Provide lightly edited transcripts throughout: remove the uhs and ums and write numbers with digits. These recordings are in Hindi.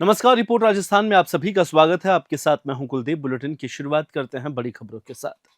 नमस्कार। रिपोर्ट राजस्थान में आप सभी का स्वागत है। आपके साथ मैं हूं कुलदीप। बुलेटिन की शुरुआत करते हैं बड़ी खबरों के साथ।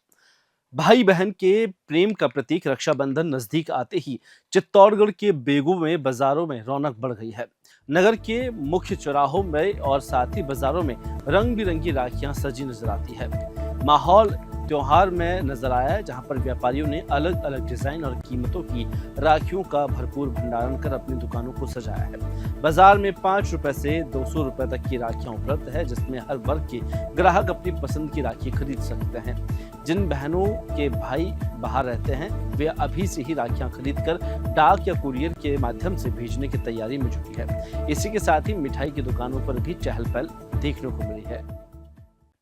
भाई बहन के प्रेम का प्रतीक रक्षाबंधन नजदीक आते ही चित्तौड़गढ़ के बेगू में बाजारों में रौनक बढ़ गई है। नगर के मुख्य चौराहों में और साथ ही बाजारों में रंग बिरंगी राखियां सजी नजर आती है। माहौल त्योहार में नजर आया है, जहां पर व्यापारियों ने अलग अलग डिजाइन और कीमतों की राखियों का भरपूर भंडारण कर अपनी दुकानों को सजाया है। बाजार में 5 रुपए से 200 रुपए तक की राखियां उपलब्ध है, जिसमें हर वर्ग के ग्राहक अपनी पसंद की राखी खरीद सकते हैं। जिन बहनों के भाई बाहर रहते हैं वे अभी से ही राखियां खरीद कर डाक या कुरियर के माध्यम से भेजने की तैयारी में जुटी है। इसी के साथ ही मिठाई की दुकानों पर भी चहल पहल देखने को मिली है।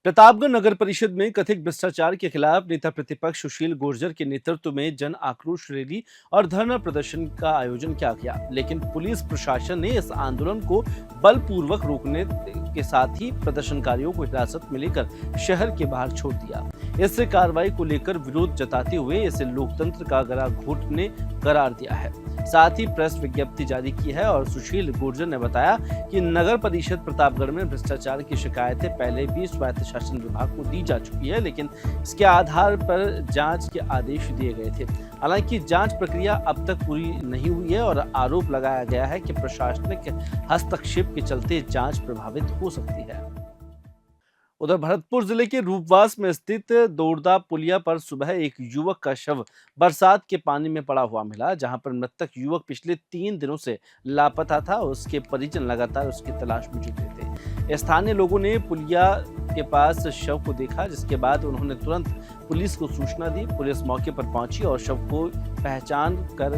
प्रतापगढ़ नगर परिषद में कथित भ्रष्टाचार के खिलाफ नेता प्रतिपक्ष सुशील गुर्जर के नेतृत्व में जन आक्रोश रैली और धरना प्रदर्शन का आयोजन किया गया, लेकिन पुलिस प्रशासन ने इस आंदोलन को बलपूर्वक रोकने के साथ ही प्रदर्शनकारियों को हिरासत में लेकर शहर के बाहर छोड़ दिया। इस कार्रवाई को लेकर विरोध जताते हुए इसे लोकतंत्र का गला घोटने करार दिया है। साथ ही प्रेस विज्ञप्ति जारी की है और सुशील गुर्जर ने बताया कि नगर परिषद प्रतापगढ़ में भ्रष्टाचार की शिकायतें पहले भी स्वायत्त शासन विभाग को दी जा चुकी है, लेकिन इसके आधार पर जांच के आदेश दिए गए थे। हालांकि जांच प्रक्रिया अब तक पूरी नहीं हुई है और आरोप लगाया गया है कि प्रशासनिक हस्तक्षेप के चलते जांच प्रभावित हो सकती है। उधर भरतपुर जिले के रूपवास में स्थित दोरदा पुलिया पर सुबह एक युवक का शव बरसात के पानी में पड़ा हुआ मिला, जहां पर मृतक युवक पिछले 3 दिनों से लापता था। उसके परिजन लगातार उसकी तलाश में जुटे थे। स्थानीय लोगों ने पुलिया के पास शव को देखा, जिसके बाद उन्होंने तुरंत पुलिस को सूचना दी। पुलिस मौके पर पहुंची और शव को पहचान कर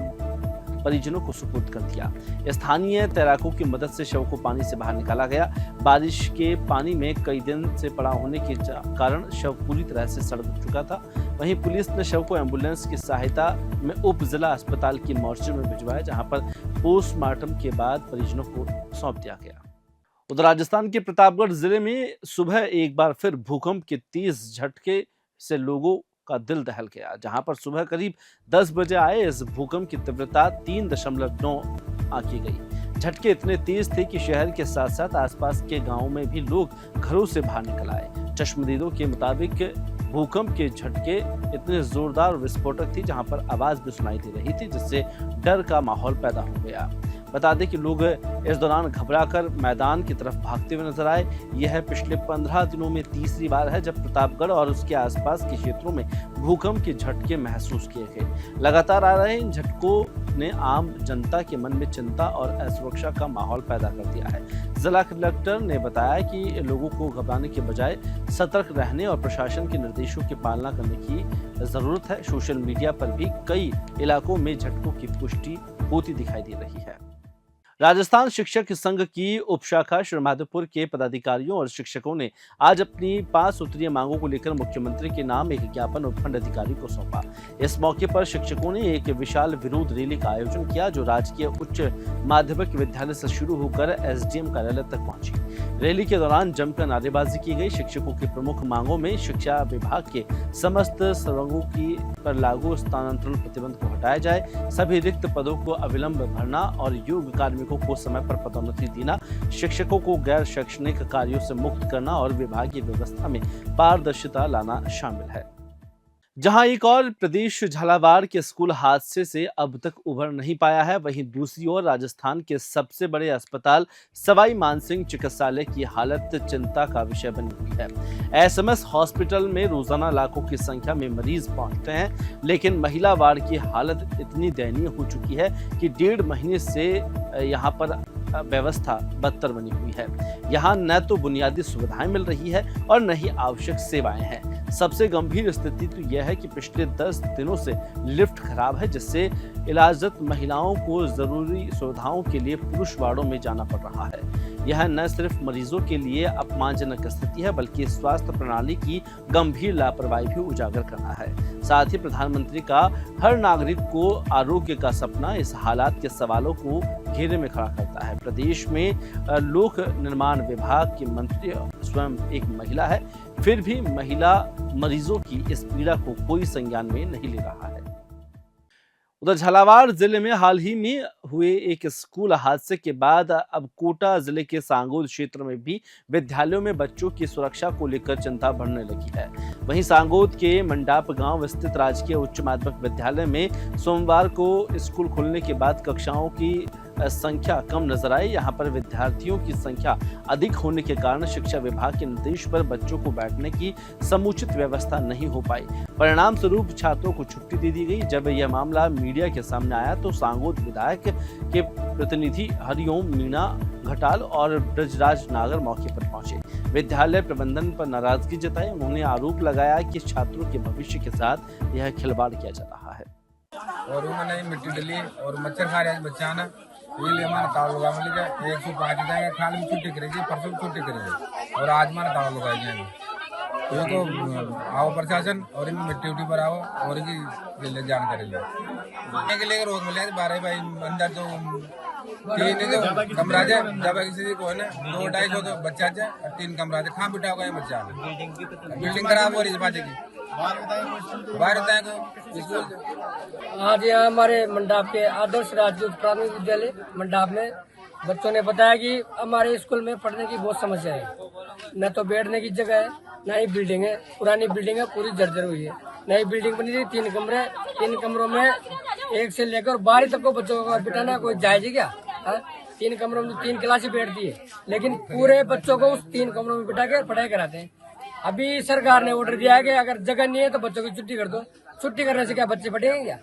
परिजनों को सुपुर्द कर दिया। स्थानीय तैराकों की मदद से शव को पानी से बाहर निकाला गया। बारिश के पानी में कई दिन से पड़ा होने के कारण शव पूरी तरह से सड़ चुका था। वहीं पुलिस ने शव को एम्बुलेंस की सहायता में उप जिला अस्पताल की मोर्चरी में भिजवाया, जहां पर पोस्टमार्टम के बाद परिजनों को सौंप दिया गया। उधर राजस्थान के प्रतापगढ़ जिले में सुबह एक बार फिर भूकंप के तेज झटके से लोगों का दिल दहल गया, जहां पर सुबह करीब 10 बजे आए इस भूकंप की तीव्रता 3.9 आंकी गई। झटके इतने तेज थे कि शहर के साथ साथ आसपास के गांवों में भी लोग घरों से बाहर निकल आए। चश्मदीदों के मुताबिक भूकंप के झटके इतने जोरदार और विस्फोटक थी, जहां पर आवाज भी सुनाई दे रही थी, जिससे डर का माहौल पैदा हो गया। बता दें कि लोग इस दौरान घबराकर मैदान की तरफ भागते हुए नजर आए। यह पिछले 15 दिनों में तीसरी बार है जब प्रतापगढ़ और उसके आसपास के क्षेत्रों में भूकंप के झटके महसूस किए गए। लगातार आ रहे इन झटकों ने आम जनता के मन में चिंता और असुरक्षा का माहौल पैदा कर दिया है। जिला कलेक्टर ने बताया कि लोगों को घबराने के बजाय सतर्क रहने और प्रशासन के निर्देशों की पालना करने की जरूरत है। सोशल मीडिया पर भी कई इलाकों में झटकों की पुष्टि होती दिखाई दे रही है। राजस्थान शिक्षक संघ की उपशाखा श्रीमाधोपुर के पदाधिकारियों और शिक्षकों ने आज अपनी 5 सूत्रीय मांगों को लेकर मुख्यमंत्री के नाम एक ज्ञापन उपखंड अधिकारी को सौंपा। इस मौके पर शिक्षकों ने एक विशाल विरोध रैली का आयोजन किया, जो राजकीय उच्च माध्यमिक विद्यालय से शुरू होकर एसडीएम कार्यालय तक पहुंची। रैली के दौरान जमकर नारेबाजी की गई। शिक्षकों की प्रमुख मांगों में शिक्षा विभाग के समस्त संवर्गों की पर लागू स्थानांतरण प्रतिबंध को हटाया जाए, सभी रिक्त पदों को अविलंब भरना और योग्य कार्मिकों को समय पर पदोन्नति देना, शिक्षकों को गैर शैक्षणिक कार्यों से मुक्त करना और विभागीय व्यवस्था में पारदर्शिता लाना शामिल है। जहां एक और प्रदेश झालावाड़ के स्कूल हादसे से अब तक उभर नहीं पाया है, वहीं दूसरी ओर राजस्थान के सबसे बड़े अस्पताल सवाई मानसिंह चिकित्सालय की हालत चिंता का विषय बनी हुई है। एसएमएस हॉस्पिटल में रोजाना लाखों की संख्या में मरीज पहुंचते हैं, लेकिन महिला वार्ड की हालत इतनी दयनीय हो चुकी है कि 1.5 महीने से यहाँ पर व्यवस्था बदतर बनी हुई है। यहाँ न तो बुनियादी सुविधाएं मिल रही है और न ही आवश्यक सेवाएं हैं। सबसे गंभीर स्थिति तो यह है कि पिछले 10 दिनों से लिफ्ट खराब है, जिससे इलाजरत महिलाओं को जरूरी सुविधाओं के लिए पुरुष वार्डों में जाना पड़ रहा है। यह न सिर्फ मरीजों के लिए अपमानजनक स्थिति है, बल्कि स्वास्थ्य प्रणाली की गंभीर लापरवाही भी उजागर करना है। साथ ही प्रधानमंत्री का हर नागरिक को आरोग्य का सपना इस हालात के सवालों को घेरे में खड़ा करता है। प्रदेश में लोक निर्माण विभाग की मंत्री स्वयं एक महिला है, फिर भी महिला मरीजों की इस पीड़ा को कोई संज्ञान में नहीं ले रहा है। उधर झालावाड़ जिले में हाल ही में हुए एक स्कूल हादसे के बाद अब कोटा जिले के सांगोद क्षेत्र में भी विद्यालयों में बच्चों की सुरक्षा को लेकर चिंता बढ़ने लगी है। वहीं सांगोद के मंडाप गांव स्थित राजकीय उच्च माध्यमिक विद्यालय में सोमवार को स्कूल खुलने के बाद कक्षाओं की संख्या कम नजर आई। यहाँ पर विद्यार्थियों की संख्या अधिक होने के कारण शिक्षा विभाग के निर्देश पर बच्चों को बैठने की समुचित व्यवस्था नहीं हो पाई। परिणाम स्वरूप छात्रों को छुट्टी दे दी गई। जब यह मामला मीडिया के सामने आया तो सांगोद विधायक के प्रतिनिधि हरिओम मीणा घटाल और ब्रजराज नागर मौके पर पहुंचे। विद्यालय प्रबंधन पर नाराजगी जताई। उन्होंने आरोप लगाया कि छात्रों के भविष्य के साथ यह खिलवाड़ किया जा रहा है। और उन्होंने मिट्टी डली और मच्छर खा रहे बच्चा ना इसलिए हमारा ताव लगा मिल 105 जाएंगे खाल में छुट्टी करेगी, परसों छुट्टी करेगी और आज हमारा ताव लगाई जाएंगे। तो आओ प्रशासन और इन मिट्टी उट्टी पर आओ और इनकी जानकारी लो के लिए रोक मिले 12 भाई अंदर जो 3 कमरा जाए जब किसी को है ना 2-250 तो बच्चा जाए और 3 कमरा जाए कहाँ बिठा होगा ये बच्चा बिल्डिंग खराब हो रही है बाजे की बाहर आज यहाँ हमारे मंडाप के आदर्श राजकीय प्राथमिक विद्यालय मंडाप में बच्चों ने बताया कि हमारे स्कूल में पढ़ने की बहुत समस्या है। न तो बैठने की जगह है, न ही बिल्डिंग है। पुरानी बिल्डिंग है, पूरी जर्जर हुई है। नई बिल्डिंग बनी थी 3 कमरे, 3 कमरों में 1 से लेकर 12 तक को बच्चों को बिठाना कोई जायज है क्या? 3 कमरों में 3 क्लासें बैठती है, लेकिन पूरे बच्चों को उस 3 कमरों में बिठा के पढ़ाई कराते हैं। अभी सरकार ने ऑर्डर दिया है कि अगर जगह नहीं है तो बच्चों की छुट्टी कर दो। छुट्टी करने से क्या बच्चे पढ़ेंगे क्या?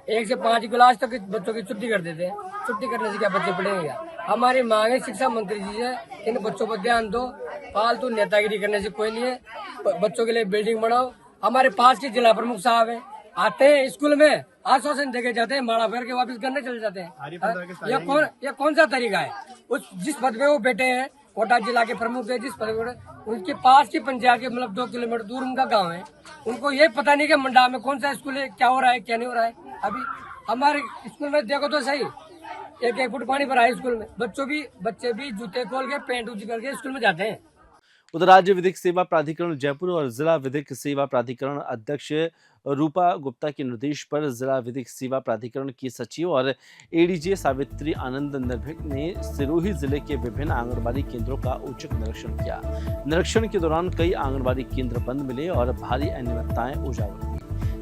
1 से 5 क्लास तक बच्चों की छुट्टी कर देते हैं। छुट्टी करने से क्या बच्चे पढ़ेंगे क्या? हमारी मांग है शिक्षा मंत्री जी से इन बच्चों पर ध्यान दो। फालतू नेतागिरी करने से कोई नहीं है। बच्चों के लिए बिल्डिंग बनाओ। हमारे पास के जिला प्रमुख साहब हैं, आते हैं स्कूल में आश्वासन देके जाते हैं, माड़ा फेर के वापस करने चले जाते हैं। ये कौन सा तरीका है? उस जिस पद पे वो बैठे हैं, कोटा जिला के प्रमुख है, जिस पद पे उनके पास की पंचायत के मतलब 2 किलोमीटर दूर उनका गांव है। उनको ये पता नहीं कि मंडाप में कौन सा स्कूल है, क्या हो रहा है, क्या नहीं हो रहा है। अभी हमारे स्कूल में देखो तो सही 1-1 फुट पानी भरा है स्कूल में। बच्चे भी जूते खोल के पेंट उच करके स्कूल में जाते हैं। उधर राज्य विधिक सेवा प्राधिकरण जयपुर और जिला विधिक सेवा प्राधिकरण अध्यक्ष रूपा गुप्ता के निर्देश पर जिला विधिक सेवा प्राधिकरण की सचिव और एडीजे सावित्री आनंद निर्भीक ने सिरोही जिले के विभिन्न आंगनबाड़ी केंद्रों का औचक निरीक्षण किया। निरीक्षण के दौरान कई आंगनबाड़ी केंद्र बंद मिले और भारी अनियमितताएं उजागर हुई।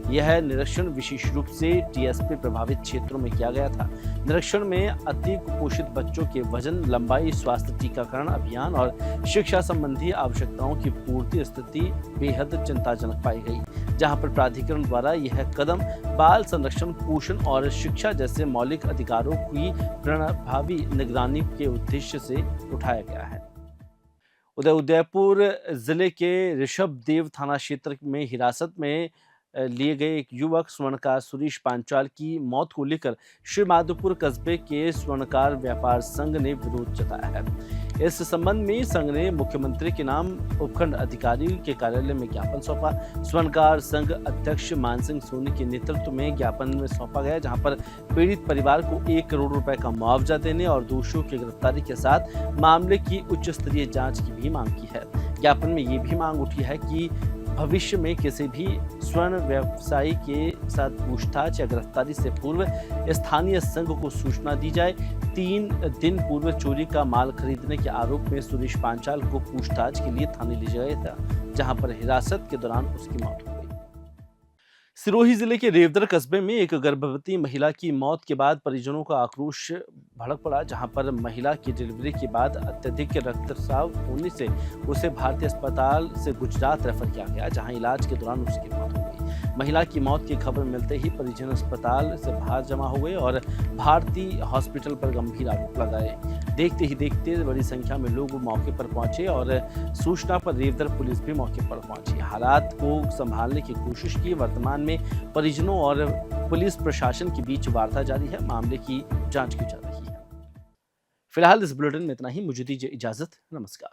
यह निरीक्षण विशेष रूप से टीएसपी प्रभावित क्षेत्रों में किया गया था। निरीक्षण में अति कुपोषित बच्चों के वजन, लंबाई, स्वास्थ्य टीकाकरण अभियान और शिक्षा संबंधी आवश्यकताओं की पूर्ति स्थिति बेहद चिंताजनक पाई गई, जहां पर प्राधिकरण द्वारा यह कदम बाल संरक्षण, पोषण और शिक्षा जैसे मौलिक अधिकारों की प्रभावी निगरानी के उद्देश्य से उठाया गया है। उधर उदयपुर जिले के ऋषभ देव थाना क्षेत्र में हिरासत में लिए गए एक युवक स्वर्णकार सुरेश पांचाल की मौत को लेकर श्री माधोपुर कस्बे के स्वर्णकार व्यापार संघ ने विरोध जताया है। इस संबंध में संघ ने मुख्यमंत्री के नाम उपखंड अधिकारी के कार्यालय में ज्ञापन सौंपा। स्वर्णकार संघ अध्यक्ष मानसिंह सोनी के नेतृत्व में ज्ञापन में सौंपा गया, जहां पर पीड़ित परिवार को 1 करोड़ रुपए का मुआवजा देने और दोषियों की गिरफ्तारी के साथ मामले की उच्च स्तरीय जांच की भी मांग की है। ज्ञापन में ये भी मांग उठी है कि भविष्य में किसी भी स्वर्ण व्यवसायी के साथ पूछताछ या गिरफ्तारी से पूर्व स्थानीय संघ को सूचना दी जाए। 3 दिन पूर्व चोरी का माल खरीदने के आरोप में सुरेश पांचाल को पूछताछ के लिए थाने ले जाया था, जहां पर हिरासत के दौरान उसकी मौत हो गई। सिरोही जिले के रेवदर कस्बे में एक गर्भवती महिला की मौत के बाद परिजनों का आक्रोश भड़क पड़ा, जहां पर महिला की डिलीवरी के बाद अत्यधिक रक्तस्राव होने से उसे भारतीय अस्पताल से गुजरात रेफर किया गया, जहां इलाज के दौरान उसकी मौत हो गई। महिला की मौत की खबर मिलते ही परिजन अस्पताल से बाहर जमा हो गए और भारतीय हॉस्पिटल पर गंभीर आरोप लगाए। देखते ही देखते बड़ी संख्या में लोग मौके पर पहुंचे और सूचना पर रेवदर पुलिस भी मौके पर पहुंची। हालात को संभालने की कोशिश की। वर्तमान में परिजनों और पुलिस प्रशासन के बीच वार्ता जारी है। मामले की जांच की जा रही है। फिलहाल इस बुलेटिन में इतना ही। मुझे दीजिए इजाजत। नमस्कार।